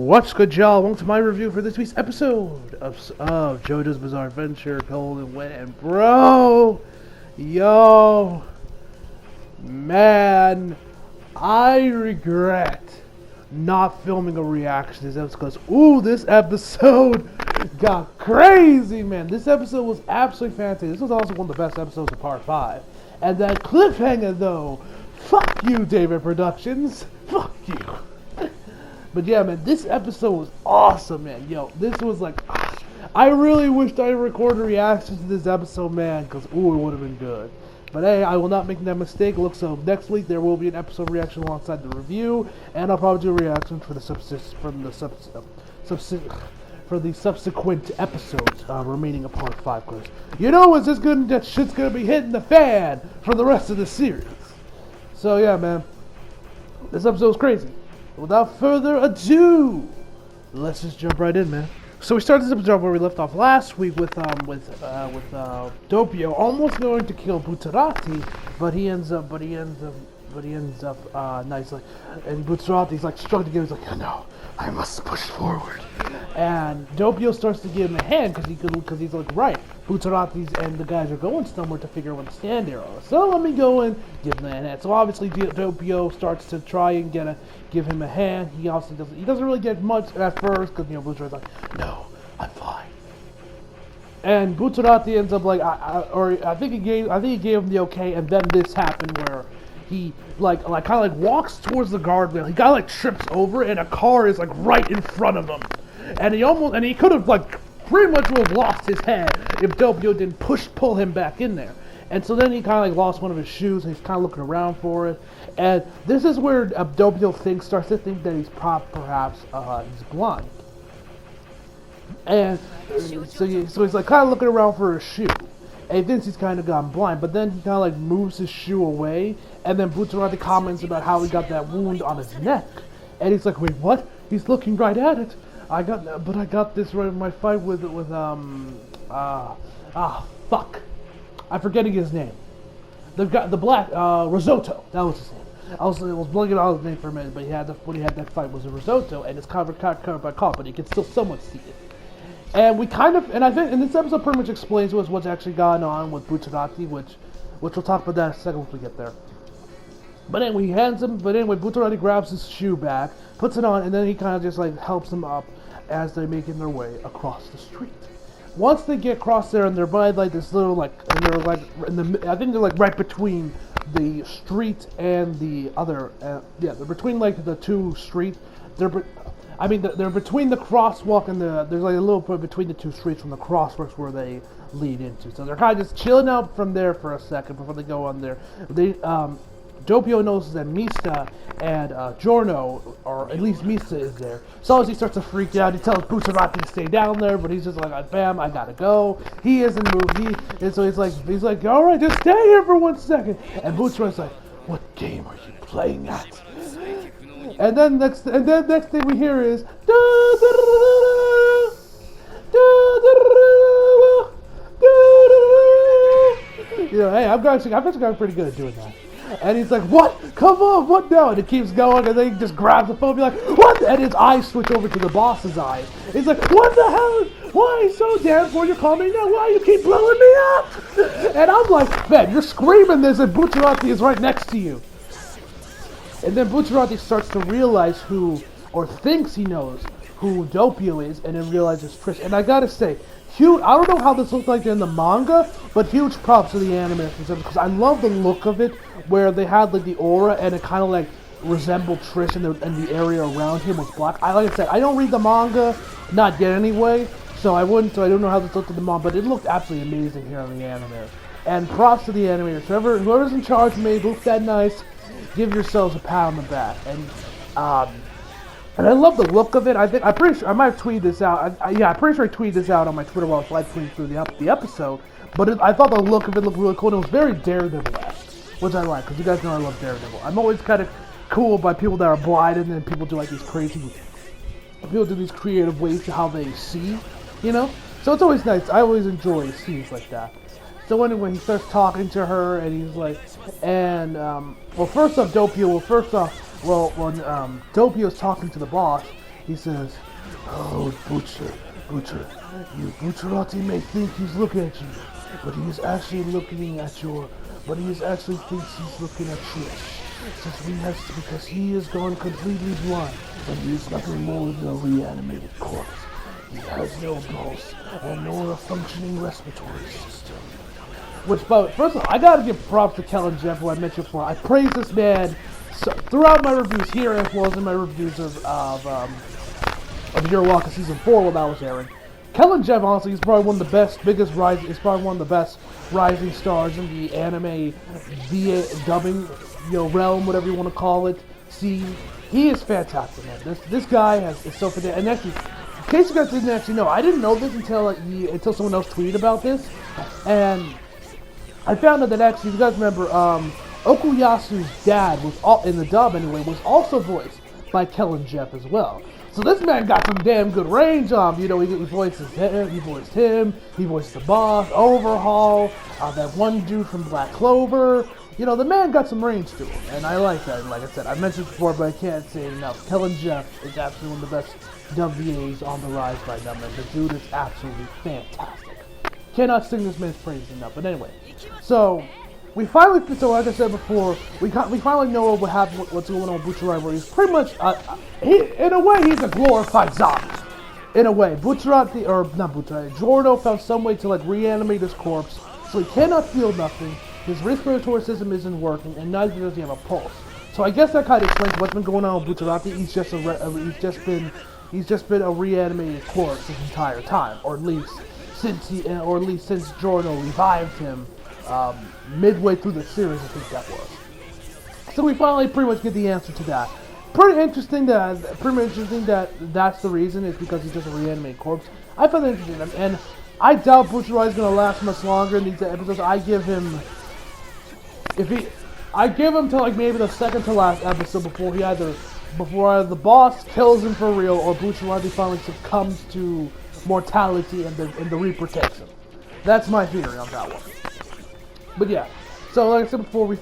What's good, y'all? Welcome to my review for this week's episode of JoJo's Bizarre Adventure, Cold and Wet. And bro, yo, man, I regret not filming a reaction to this episode because, this episode got crazy, man. This episode was absolutely fantastic. This was also one of the best episodes of Part 5. And that cliffhanger, though, fuck you, David Productions. Fuck you. But yeah, man, this episode was awesome, man. Yo, this was like, I really wished I recorded a reaction to this episode, man, because, it would have been good. But hey, I will not make that mistake. Look, so next week there will be an episode reaction alongside the review, and I'll probably do a reaction for the subsequent episodes remaining of Part 5, because you know it's just good, that shit's gonna be hitting the fan for the rest of the series. So yeah, man, this episode was crazy. Without further ado, let's just jump right in, man. So we started this episode where we left off last week with Doppio almost going to kill Butarati, but he ends up nicely, and Butarati's like struggling to get. He's like, oh, no, I must push forward. And Doppio starts to give him a hand because he's like, right, Butarati's and the guys are going somewhere to figure out when the stand arrow is. So let me go and give him a hand. So obviously Doppio starts to try and give him a hand. He obviously doesn't really get much at first because Butarati's like, no, I'm fine. And Butarati ends up like, I think he gave him the okay, and then this happened where he kind of walks towards the guardrail. He kind of trips over, and a car is right in front of him. And he could have pretty much would have lost his head if Doppio didn't pull him back in there. And so then he kind of lost one of his shoes, and he's kind of looking around for it. And this is where Doppio starts to think that he's perhaps he's blind. And so he's kind of looking around for his shoe. And he thinks he's kind of gone blind, but then he kind of moves his shoe away, and then Butarati comments about how he got that wound on his neck. And he's like, wait, what? He's looking right at it. I got this right in my fight with fuck. I'm forgetting his name. The black, Risotto. That was his name. I was blanking on his name for a minute, but when he had that fight was a Risotto, and it's covered by cop, but you can still somewhat see it. And I think this episode pretty much explains to us what's actually gone on with Butarati, which we'll talk about that in a second once we get there. But anyway, Butarati grabs his shoe back, puts it on, and then he kind of just helps him up as they're making their way across the street. Once they get across there, and they're by this little I think they're right between the street and the other. They're between the two streets. They're between the crosswalk and there's a little bit between the two streets from the crosswalks where they lead into. So they're kind of just chilling out from there for a second before they go on there. Doppio notices that Mista and Giorno, or at least Mista, is there. So as he starts to freak out, he tells Butarati to stay down there, but he's just like, bam, I gotta go. He isn't moving. And so he's like, all right, just stay here for 1 second. And Butarati's like, what game are you playing at? And then next thing we hear is hey, I've actually gotten pretty good at doing that. And he's like, what? Come on, what now? And it keeps going, and then he just grabs the phone and be like, what? And his eyes switch over to the boss's eyes. He's like, what the hell? Why are you so damn for you're calling me now? Why you keep blowing me up? And I'm like, man, you're screaming this, and Butarati is right next to you. And then Butarati starts to realize thinks he knows who Doppio is, and then realizes Trish. And I gotta say, I don't know how this looked like in the manga, but huge props to the animators because I love the look of it, where they had the aura and it kind of resembled Trish, and the area around him was black. Like I said, I don't read the manga, not yet anyway, so I don't know how this looked in the manga, but it looked absolutely amazing here on the anime. And props to the animators. Whoever's in charge made it look that nice. Give yourselves a pat on the back. And I love the look of it. I'm pretty sure I might have tweeted this out. I'm pretty sure I tweeted this out on my Twitter while I was live tweeting through the episode. But I thought the look of it looked really cool. And it was very Daredevil-esque, which I like, because you guys know I love Daredevil. I'm always kind of cool by people that are blind, and then people do these creative ways to how they see, you know. So it's always nice. I always enjoy scenes like that. So anyway, he starts talking to her, and he's like, first off, Doppio's talking to the boss, He says, "Oh, Butcher, Bucciarati may think he's looking at you, but he is actually looking at but he is actually thinks he's looking at Trish. Because he has gone completely blind, and he is nothing more than a reanimated corpse. He has no pulse, and nor a functioning respiratory system." Which, but first of all, I gotta give props to Kellen Jeff, who I mentioned before. I praise this man throughout my reviews here, as well as in my reviews of Year Walker Season 4 when that was airing. Kellen Jeff, honestly, is probably one of the best rising stars in the anime via dubbing, realm, whatever you want to call it. See, he is fantastic, man. This guy is so fantastic. And actually, in case you guys didn't actually know, I didn't know this until someone else tweeted about this, and I found out that actually, if you guys remember, Okuyasu's dad in the dub anyway, was also voiced by Kellen Jeff as well. So this man got some damn good range on him. He voices him, he voiced the boss, Overhaul, that one dude from Black Clover. The man got some range to him, and I like that. And like I said, I mentioned before, but I can't say it enough. Kellen Jeff is absolutely one of the best dub VAs on the rise right now, man. The dude is absolutely fantastic. Cannot sing this man's praise enough. But anyway, so like I said before, we finally know what's going on with Bucciarati, where he's pretty much, in a way, he's a glorified zombie. In a way, Giorno found some way to reanimate his corpse, so he cannot feel nothing. His respiratory system isn't working, and neither does he have a pulse. So I guess that kind of explains what's been going on with Bucciarati. He's just been a reanimated corpse this entire time, or at least since Giorno revived him. Midway through the series, I think that was. So we finally pretty much get the answer to that. Pretty interesting that that's the reason. It's because he's just a reanimated corpse. I find that interesting, and I doubt Bucciarati is going to last much longer in these episodes. I give him to maybe the second to last episode before either the boss kills him for real, or Bucciarati finally succumbs to mortality and the Reaper takes him. That's my theory on that one. But yeah, so like I said before, the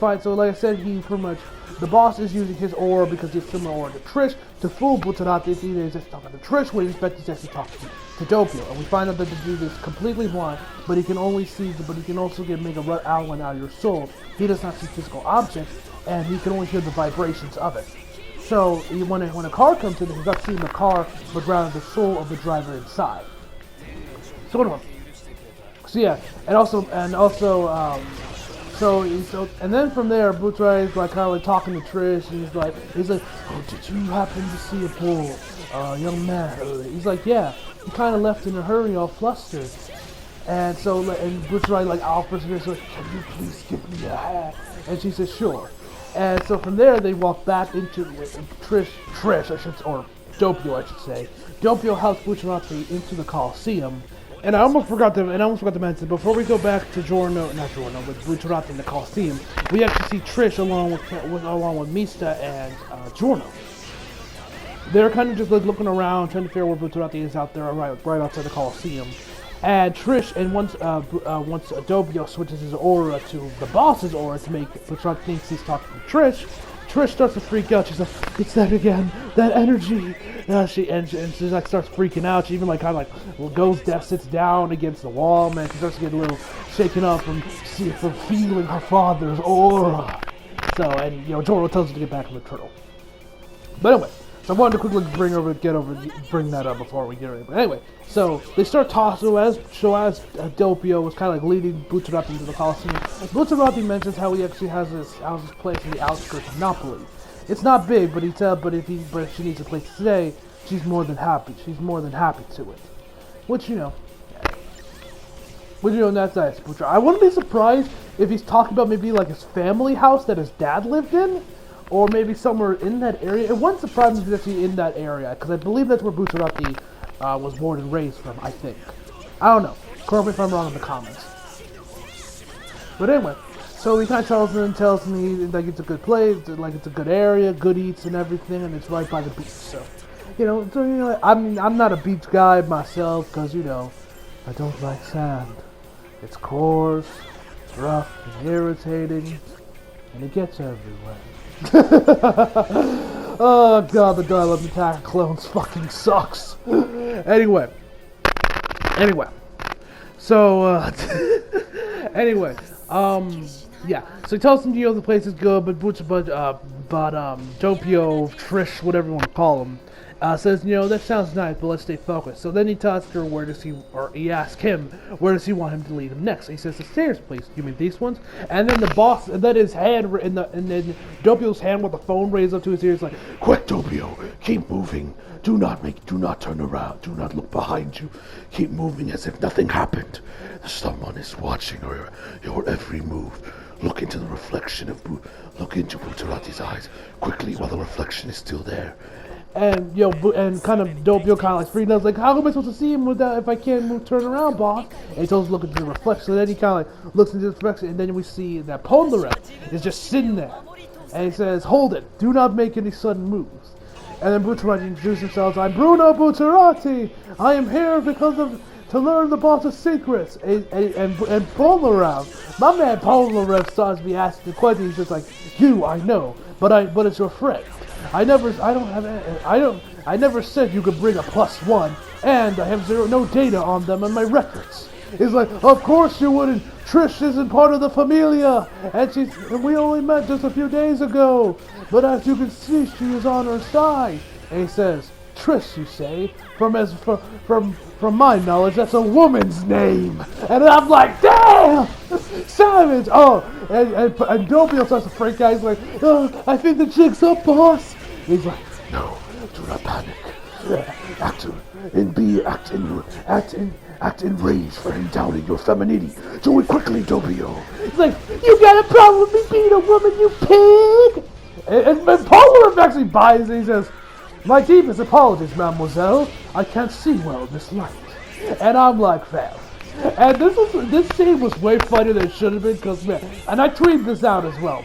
boss is using his aura because he's similar aura to Trish to fool Bucciarati. He's just talking to Trish when he's expected to actually talk to Doppio. And we find out that the dude is completely blind, but he can only see, but he can also make a red outline out of your soul. He does not see physical objects, and he can only hear the vibrations of it. So when a car comes in, he's not seeing the car, but rather the soul of the driver inside. So anyway. So yeah, and then from there, Bucciarati is kind of talking to Trish, and he's like, "Oh, did you happen to see a poor young man?" He's like, "Yeah, he kind of left in a hurry, all flustered." And Bucciarati offers her, "Can you please give me a hat?" And she says, "Sure." And so from there, they walk back into Doppio, I should say. Doppio helps Bucciarati into the Coliseum. And I almost forgot to mention, before we go back to with Bucciarati in the Coliseum, we actually see Trish along with Mista and Giorno. They're kind of just looking around, trying to figure out where Bucciarati is out there, right outside the Coliseum. And Trish, and once Doppio switches his aura to the boss's aura to make Bucciarati think he's talking to Trish starts to freak out. She's like, "It's that again, that energy." She starts freaking out. She even goes down, sits down against the wall. Man, she starts to get a little shaken up from feeling her father's aura. So, and Giorno tells her to get back on the turtle. But anyway, so I wanted to quickly bring that up before we get ready. But anyway, so they start tossing. So as Doppio was kind of leading Bucciarati into the Coliseum, Bucciarati mentions how he actually has this place in the outskirts of Napoli. It's not big, but if she needs a place to stay, she's more than happy. She's more than happy to it. Which that's nice. I wouldn't be surprised if he's talking about maybe his family house that his dad lived in. Or maybe somewhere in that area. It wouldn't surprise me if it's actually in that area, because I believe that's where Bucciarati was born and raised from, I think. I don't know. Correct me if I'm wrong in the comments. But anyway, so he kind of tells me it's a good place, it's a good area, good eats and everything, and it's right by the beach. So, I'm not a beach guy myself, because, I don't like sand. It's coarse, it's rough, and irritating, and it gets everywhere. Oh god, the dial-up Attack of Clones fucking sucks. Anyway. So, anyway, yeah. So he tells him, the place is good, but Doppio, Trish, whatever you want to call him, says, that sounds nice, but let's stay focused. So then he asks her he asks him, where does he want him to lead him next? And he says, the stairs, please. You mean these ones? And then then his hand, and then Doppio's hand with the phone raised up to his ear, is like, quick, Doppio, keep moving. Do not turn around. Do not look behind you. Keep moving as if nothing happened. Someone is watching your every move. Look into Bucciarati's eyes quickly while the reflection is still there. And and kind of Doppio kind of like freaking out, like, how am I supposed to see him if I can't turn around, boss? And he tells him to look into the reflection. So then he kind of like looks into the reflection, and then we see that Polnareff is just sitting there, and he says, "Hold it! Do not make any sudden moves." And then Bucciarati introduces himself. I'm Bruno Bucciarati. I am here to learn the boss's secrets. And Polnareff, my man Polnareff starts to be asking the question. He's just like, I know, but it's your friend. I never said you could bring a +1, and I have no data on them in my records. He's like, of course you wouldn't. Trish isn't part of the familia, and we only met just a few days ago. But as you can see, she is on her side. And he says, Trish, you say? From my knowledge, that's a woman's name. And I'm like, damn! Savage! Oh, and Doppio starts to freak out. He's like, I think the jig's up, boss. He's like, no, do not panic. Act enraged for him doubting your femininity. Do it quickly, Doppio. He's like, you got a problem with me being a woman, you pig? And Polnareff actually buys it. He says, my deepest apologies, mademoiselle. I can't see well in this light. And I'm like, fam. And this scene was way funnier than it should have been, because, man, and I tweeted this out as well.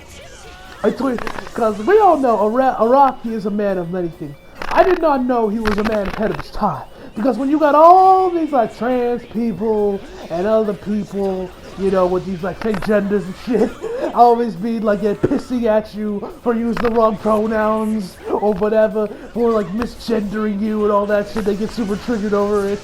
Because we all know Araki is a man of many things. I did not know he was a man ahead of his time. Because when you got all these, like, trans people and other people, with these, like, fake genders and shit, always be, like, pissing at you for using the wrong pronouns or whatever, for, like, misgendering you and all that shit, they get super triggered over it.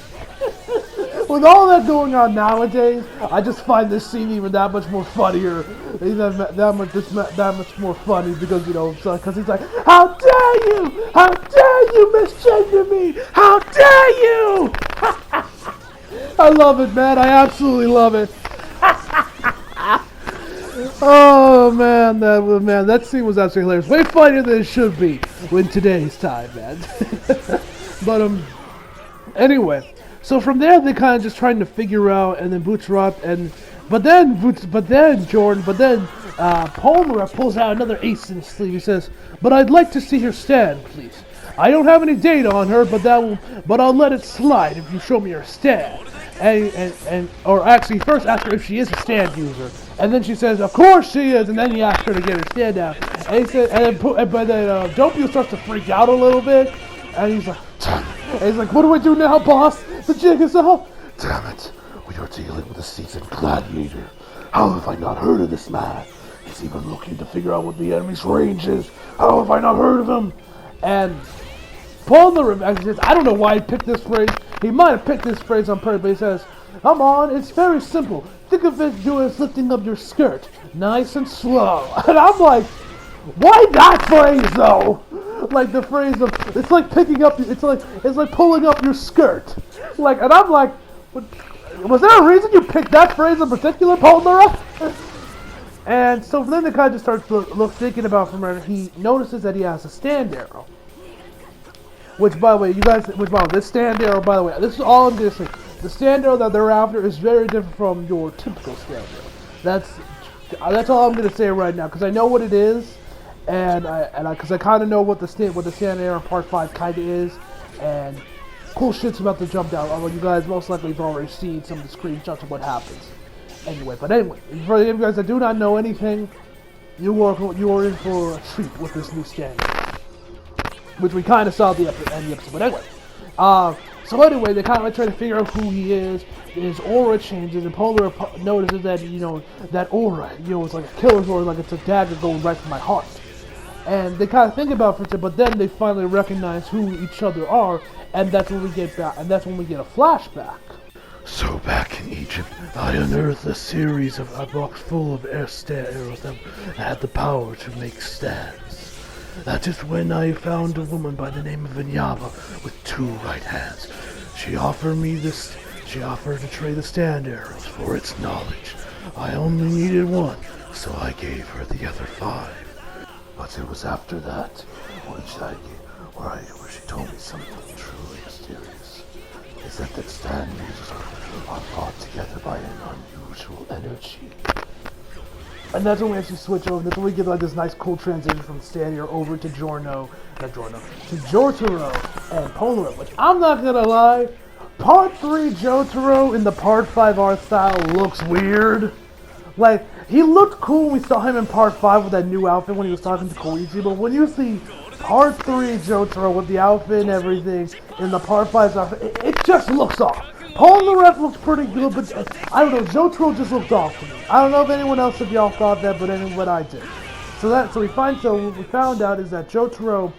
With all that going on nowadays, I just find this scene even that much more funnier. That much more funny because, because he's like, how dare you! How dare you misgender me! How dare you! I love it, man. I absolutely love it. Oh, man, that scene was absolutely hilarious. Way funnier than it should be in today's time, man. But, anyway. So from there, they kind of just trying to figure out, and then but then Polnareff pulls out another ace in his sleeve. He says, "But I'd like to see her stand, please. I don't have any data on her, but I'll let it slide if you show me her stand." Or actually, first ask her if she is a stand user, and then she says, "Of course she is," and then he asks her to get her stand down. And he said, but then Doppio starts to freak out a little bit, and he's like, "What do I do now, boss? The jig is up." Damn it, we are dealing with a seasoned gladiator. How have I not heard of this man? He's even looking to figure out what the enemy's range is. How have I not heard of him? And Polnareff actually says, I don't know why he picked this phrase. He might have picked this phrase on purpose, but he says, come on, it's very simple. Think of it as lifting up your skirt, nice and slow. And I'm like, why that phrase though? Like the phrase of, it's like picking up, it's like pulling up your skirt. Like, and I'm like, was there a reason you picked that phrase in particular, Polnareff? And so then the guy just starts thinking about from there. He notices that he has a stand arrow. Which, by the way, this stand arrow, by the way, this is all I'm going to say. The stand arrow that they're after is very different from your typical stand arrow. That's all I'm going to say right now, because I know what it is. And because I kind of know what the stand arrow part 5 kind of is, and cool shit's about to jump down. Although you guys most likely have already seen some of the screenshots of what happens. Anyway, for you guys that do not know anything, you are in for a treat with this new stand arrow, which we kind of saw in the episode. But anyway, so anyway, they kind of try to figure out who he is. His aura changes, and Polnareff notices that that aura, it's like a killer's aura, like it's a dagger going right for my heart. And they kind of think about it for a second, but then they finally recognize who each other are, and that's when we get back, and that's when we get a flashback. So back in Egypt, I unearthed a series of a box full of arrows that had the power to make stands. That is when I found a woman by the name of Inyaba with 2 right hands. She offered to trade the stand arrows for its knowledge. I only needed 1, so I gave her the other 5. But it was after that where she told me something truly mysterious. Is that stand users are brought together by an unusual energy. And that's when we actually switch over. That's when we get like this nice cool transition from stand arrow over to Jotaro and Polnareff, which I'm not gonna lie, Part 3 Jotaro in the Part 5 art style looks weird. Like, he looked cool when we saw him in Part 5 with that new outfit when he was talking to Koichi, but when you see Part 3 Jotaro with the outfit and everything in the Part 5 outfit, it just looks off. Polnareff looks pretty good, but I don't know, Jotaro just looked off to me. I don't know if anyone else of y'all thought that, but anyway, what I did. So what we found out is that Jotaro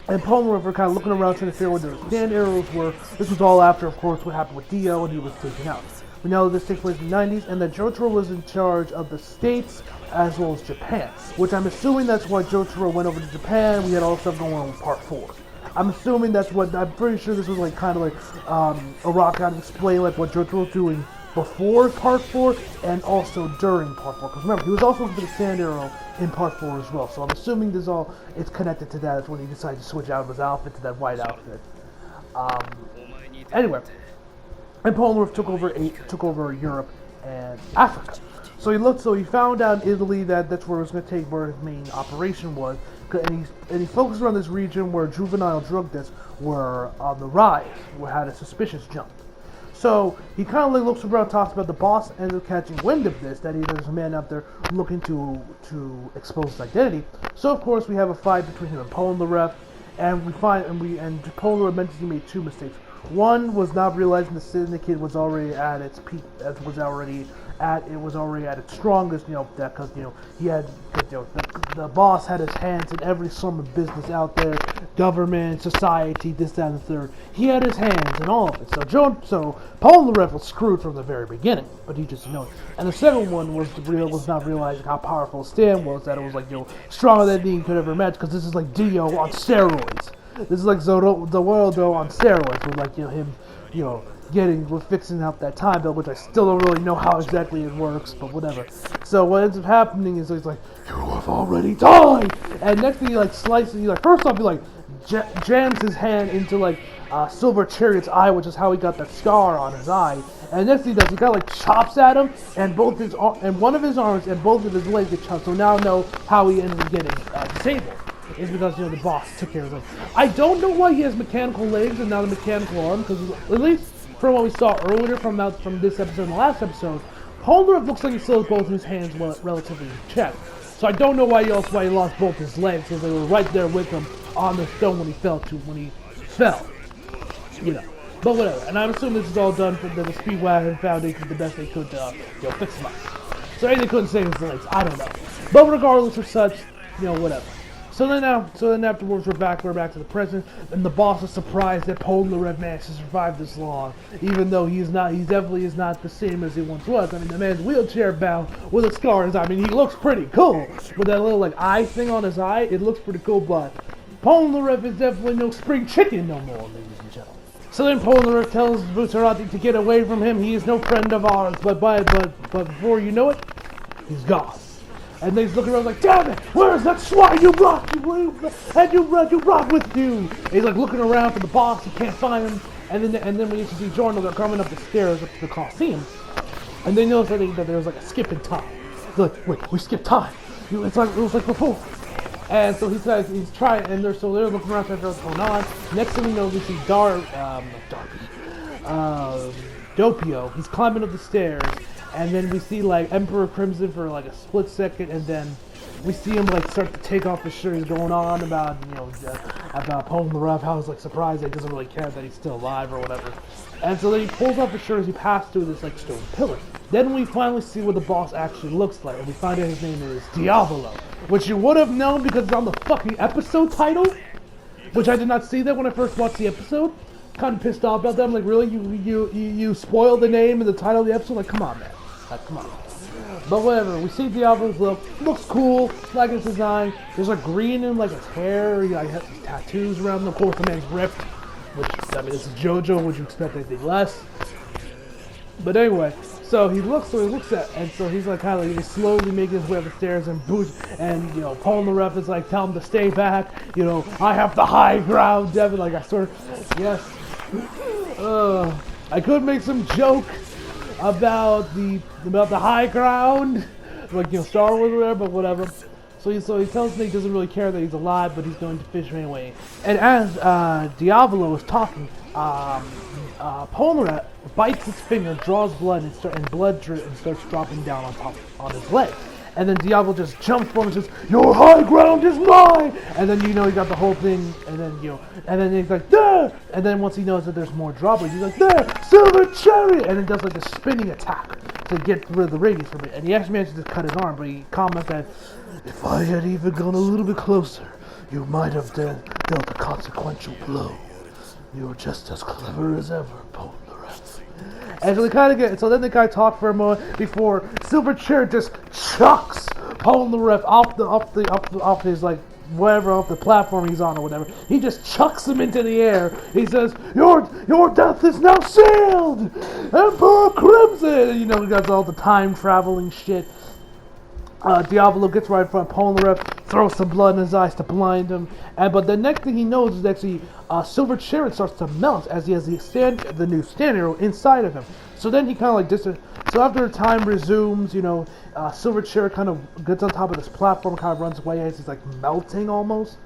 and Polnareff were kind of looking around trying to figure out where their stand arrows were. This was all after, of course, what happened with Dio and he was taken out. We know this takes place in the 90s, and that Jotaro was in charge of the States as well as Japan, which I'm assuming that's why Jotaro went over to Japan. We had all the stuff going on with Part 4. I'm assuming that's what, I'm pretty sure this was like kind of like a rock out to explain like what Jotaro was doing before Part 4 and also during Part 4. Because remember, he was also looking for the stand arrow in Part 4 as well. So I'm assuming it's connected to that. That's when he decided to switch out of his outfit to that white outfit. Anyway. And Polnareff took over Europe and Africa. So he found out in Italy that's where it was going to take, where his main operation was, and he focused on this region where juvenile drug deaths were on the rise, where had a suspicious jump. So he kind of like looks around, talks about the boss, ends up catching wind of this, that there's a man out there looking to expose his identity. So of course we have a fight between him and Polnareff, and Polnareff mentions he made 2 mistakes. One was not realizing the syndicate was already at its peak, it was already at its strongest, because the boss had his hands in every sort of business out there, government, society, this, that, and the third. He had his hands in all of it. So Polnareff was screwed from the very beginning, but he just didn't know it. And the second one was not realizing how powerful Stan was, that it was like stronger than he could ever imagine, because this is like Dio on steroids. This is like Zorodo on steroids, with him, fixing out that time belt, which I still don't really know how exactly it works, but whatever. So what ends up happening is he's like, "You have already died!" And next thing he slices, first off he jams his hand into Silver Chariot's eye, which is how he got that scar on his eye. And next thing he does, he kind of chops at him, and one of his arms and both of his legs get chopped. So now I know how he ended up getting disabled. Is because the boss took care of him. I don't know why he has mechanical legs and not a mechanical arm, because at least from what we saw earlier from this episode and the last episode, Polnareff looks like he still has both his hands relatively in check. So I don't know why he lost both his legs, because they were right there with him on the stone when he fell. But whatever. And I'm assuming this is all done for the Speedwagon Foundation, the best they could to fix him up. So maybe they couldn't save his legs. I don't know. But regardless of such, whatever. So then afterwards we're back to the present, and the boss is surprised that Polnareff managed to survive this long, even though he definitely is not the same as he once was. I mean, the man's wheelchair bound with a scar on his eye. I mean, he looks pretty cool with that little eye thing on his eye. It looks pretty cool, but Polnareff is definitely no spring chicken no more, ladies and gentlemen. So then Polnareff tells Bucciarati to get away from him. He is no friend of ours, but before you know it, he's gone. And then he's looking around like, "Damn it! Where's that swine you brought with you?" And he's looking around for the boss. He can't find him. And then we used to see Jordan coming up the stairs up to the Coliseum. And then you notice that there was a skip in time. He's like, "Wait, we skipped time. It was like before." And so he's trying, and they're looking around trying to figure out what's going on. Next thing we know, we see Doppio. He's climbing up the stairs. And then we see Emperor Crimson for a split second, and then we see him start to take off his shirt. He's going on about Polnareff, how he's surprised that he doesn't really care that he's still alive or whatever. And so then he pulls off his shirt as he passes through this stone pillar. Then we finally see what the boss actually looks like, and we find out his name is Diavolo. which you would have known because it's on the fucking episode title, which I did not see that when I first watched the episode. Kind of pissed off about that. I'm like, really? You spoiled the name and the title of the episode? Like, come on, man. Like, come on. But whatever. We see Diablo's look. Looks cool. Like his design. There's like green in like his hair. He like, has these tattoos around him. Of course, the man's ripped. Which, I mean, this is JoJo. Would you expect anything less? But anyway, so he looks at, and so he's like kind of like slowly making his way up the stairs, and you know, Paul and the ref is like, tell him to stay back. You know, I have the high ground, Devin. Like, I sort of, yes. I could make some joke about the high ground, like, you know, Star Wars or whatever, but whatever. So he tells me he doesn't really care that he's alive, but he's going to fish anyway. And as Diablo is talking, Polnareff bites his finger, draws blood, and blood starts dropping down on his leg. And then Diablo just jumps for him and says, "Your high ground is mine!" And then, you know, he got the whole thing, and then, you know, and then he's like, "There!" And then once he knows that there's more droppers, he's like, "There! Silver Cherry!" And then does like a spinning attack to get rid of the radius from it. And he actually managed to cut his arm, but he comments that, "If I had even gone a little bit closer, you might have dealt a consequential blow. You're just as clever as ever, Polnareff." And so then the guy talked for a moment before Silver Chair just chucks Polnareff off his, like, whatever, off the platform he's on or whatever. He just chucks him into the air. He says, Your death is now sealed! Emperor Crimson! And, you know, he does all the time traveling shit. Diablo gets right in front of Polnareff, throws some blood in his eyes to blind him, but the next thing he knows is actually Silver Chariot starts to melt as he has the new stand arrow inside of him. So then he kind of like so after time resumes, you know, Silver Chariot kind of gets on top of this platform, kind of runs away as he's like melting almost.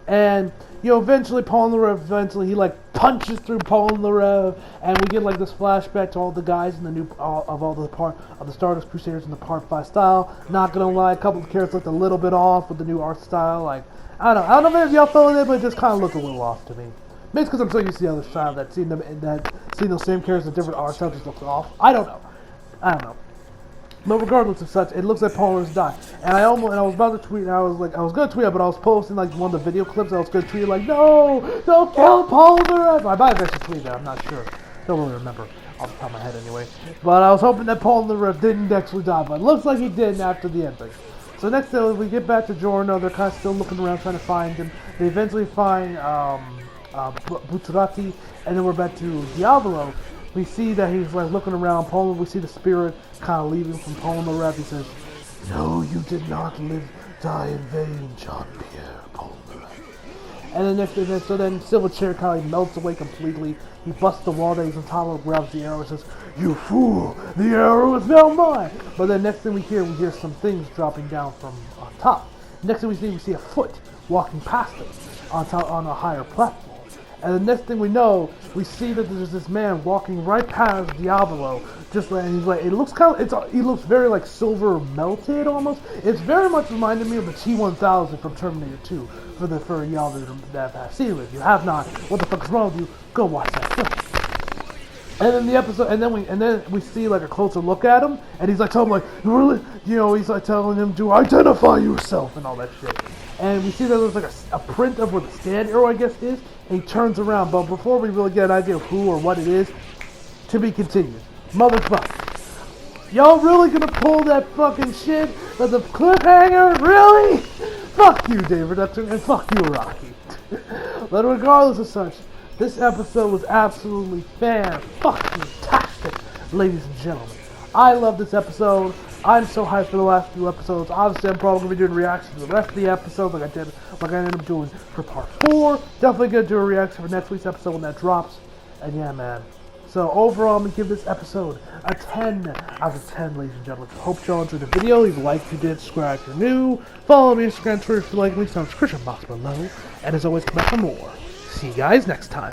And, you know, eventually he like punches through Polnareff, and we get like this flashback to all the guys in the new of the Stardust Crusaders in the Part 5 style. Not gonna lie, a couple of characters looked a little bit off with the new art style. Like, I don't know if y'all felt it, but it just kind of looked a little off to me. Maybe it's because I'm so used to the other style that seeing those same characters with different art style just looks off. I don't know. But regardless of such, it looks like Polnareff's died. And I was about to tweet, and I was gonna tweet it, but I was posting like one of the video clips. I was gonna tweet like, "No, don't kill Polnareff." I might have actually tweeted that. I'm not sure. Don't really remember off the top of my head anyway. But I was hoping that Polnareff didn't actually die, but it looks like he did after the ending. So next day we get back to Giorno. They're kind of still looking around trying to find him. They eventually find Buzzarati, and then we're back to Diablo. We see that he's like looking around Polnareff. We see the spirit kind of leaving from Polnareff. He says, "No, you did not die in vain, Jean-Pierre Polnareff." And then Silver Chair kind of melts away completely. He busts the wall that he's on top of, grabs the arrow, and says, "You fool! The arrow is now mine!" But then next thing we hear some things dropping down from on top. Next thing we see a foot walking past him on a higher platform. And the next thing we know, we see that there's this man walking right past Diablo. Just like, and he's like, he looks very like silver melted almost. It's very much reminded me of the T-1000 from Terminator 2. For y'all that have seen it. If you have not, what the fuck is wrong with you? Go watch that film. And then the episode, and then we see like a closer look at him, and he's like telling him like, really, you know, he's like telling him to identify yourself and all that shit. And we see that there's like a print of where the stand arrow, I guess, is, and he turns around. But before we really get an idea of who or what it is, to be continued. Motherfucker. Y'all really gonna pull that fucking shit with the cliffhanger? Really? Fuck you, Dave Reduction, and fuck you, Rocky. But regardless of such, this episode was absolutely fan-fucking-tastic, ladies and gentlemen. I love this episode. I'm so hyped for the last few episodes. Obviously, I'm probably going to be doing reactions to the rest of the episodes like I ended up doing for part 4. Definitely going to do a reaction for next week's episode when that drops. And yeah, man. So overall, I'm going to give this episode a 10 out of 10, ladies and gentlemen. Hope y'all enjoyed the video. Leave a like if you did, subscribe if you're new. Follow me on Instagram, Twitter if you like. Links down in the description box below. And as always, come back for more. See you guys next time.